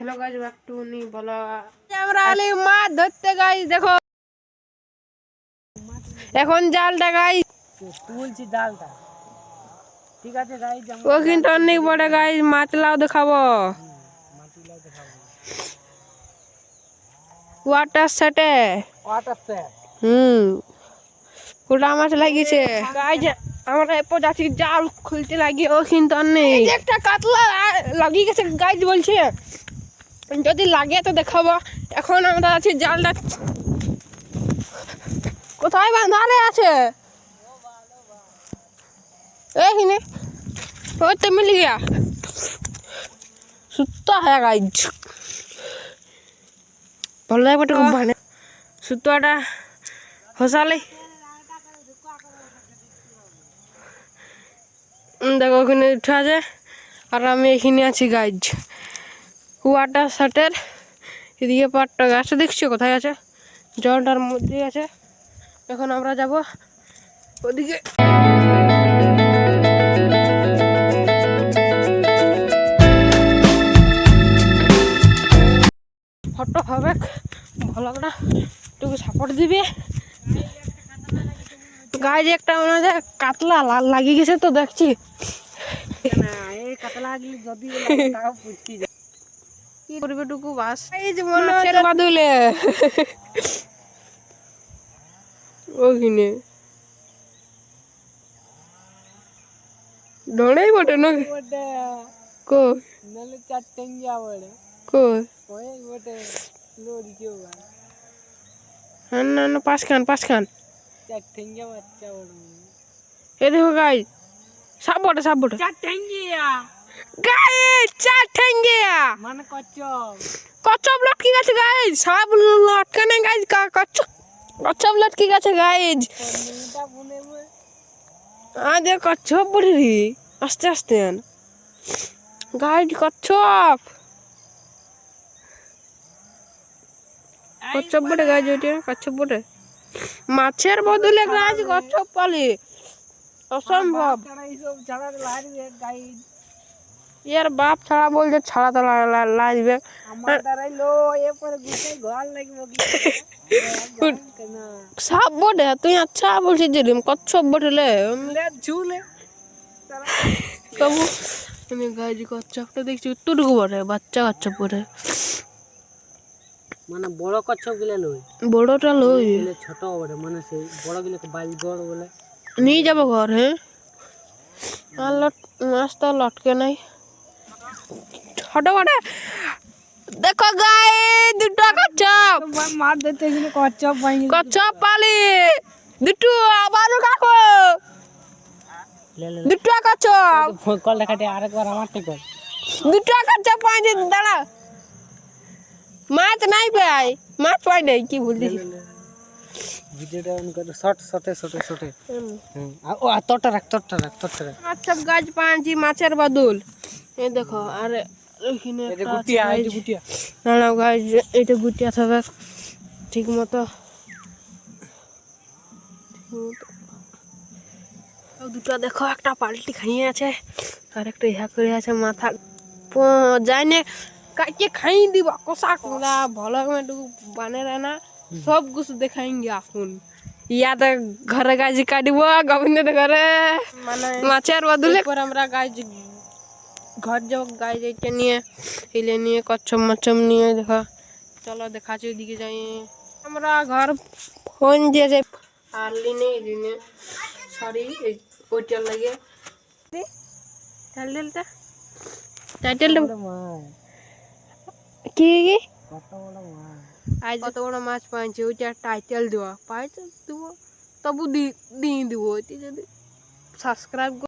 hello guys back to नी बोला আমরা আলি মাছ ধরতে গাইস দেখো এখন জালটা গাইস তুলছি জালটা ঠিক আছে গাইস ও কিন্তু অনেক বড় গাইস মাছ লাও দেখাবো ওয়াটার সেট কোটা মাছ লাগিয়েছে গাইস আমরা এপো যাচ্ছি জাল খুলতে লাগি ও কিন্তু অনেক একটা কাতলা লাগিয়ে গেছে গাইস বলছে যদি লাগে তো দেখাবো এখন আমরা আছি জালটা কোথায় বাঁধারে আছে এইখানে ওই তো মিল গিয়া সুতো है गाइस ভালো লাগবে খুব ভালো সুতোটা ফসালে দেখো ওখানে উঠা আছে আর আমি এখানে আছি গাইস ওয়াটার সেটের এদিকে পাটটা গাছটা দেখছো কোথায় আছে জলটার মধ্যে আছে এখন আমরা যাব ওদিকে ফটো হবে ভালো করে একটু সাপোর্ট দিবে গায়ে একটা মনে হয় কাতলা লাগিয়ে গেছে তো দেখছি এই কাতলা লাগলে যদি তাও পুচকি যায় কি করবে টুকু বাস এই যে মনে হচ্ছে বাদুলে ওখানে দৌড়াই বটে না কো নলে চার টেঙ্গিয়া বড়ে কো ওই বটে লোরি কেউ হ্যাঁ না না পাঁচ খান চার টেঙ্গিয়া বাচ্চা বড় এ দেখো গাই সাপ বটে চার টেঙ্গিয়া গাই চার ঠেঙ্গিয়া মানে কচ্চপ কচ্ছপ লটকি গেছে গাই সাপ লটকানে গাই কচ্ছপ লটকি গেছে গাই পনিটা বুনে মে আজ কচ্ছপ বড়ি রে আস্তে আস্তে গাই কচ্ছপ বটে গাই ওইটা কচ্ছপ বটে মাছের বদলে গাছ কচ্ছপ পালি অসম্ভব ছাড়া লাগবে গাই ইয়ার বাপ ছাড়া বলছে ছাড়া তো লাগবে আমার দ্বারাই লো এরপরে গুছে ঘর লাগবে সাপ বটে তুই আচ্ছা বলছিস যে কচ্ছপ বটলে ঝুলে তবু আমি গাইজি কচ্ছপটা দেখছি টুটুকু বটে বাচ্চা কচ্ছপ বটে মানে বড় কচ্ছপ গুলো লই বড়টা লই ছোট বটে মানে সেই বড় গুলো বাইল বড় বলে নিয়ে যাবো ঘর হ্যাঁ আর মাছ তো লটকে নাই ছোট বটে দেখো গাই দুটো কচ্ছপ মাছ ধরতে গেলে কচ্ছপ পালি দুটো আবারও কাকো দুটো কচ্ছপ কলটা কাটে আরেকবার আমারটা কর দুটো কচ্ছপ পাইছে দাঁড়া মাছ নাই পাই মাছ পাই নাই কি বলছিস ভিডিওটা অন করে শর্টে ও তোরটা রাখ আচ্ছা গাছ পাঁচি মাছের বদল এই দেখো আর এখানে এটা গুটিয়া না গাছ এটা গুটিয়া থাকবে ঠিক মতো দুটো দেখো একটা পাল্টি খাইয়ে আছে আর একটা ইহা করে আছে মাথা যায়নি কাকে খাই দিব কষা কোলা ভালো একটু বানে না সব কিছু দেখাইঙ্গে এখন ইয়াতে ঘরে গাছ কাটিব গোবিন্দের ঘরে মানে মাছের বদলে পর আমরা গাছ ঘর যাব গাছ এইটা নিয়ে এলে নিয়ে কচ্ছপ মচ্ছপ নিয়ে দেখো চলো দেখাচ্ছি ওইদিকে যাই আমরা ঘর ফোন দিয়েছে আর লিনে সরি ওইটা লাগে টাইটেলটা কি আজ কত বড় মাছ পাইছে ওইটা টাইটেল দেওয়া পাইছে দেবো তবু দিয়ে দেবো যদি সাবস্ক্রাইব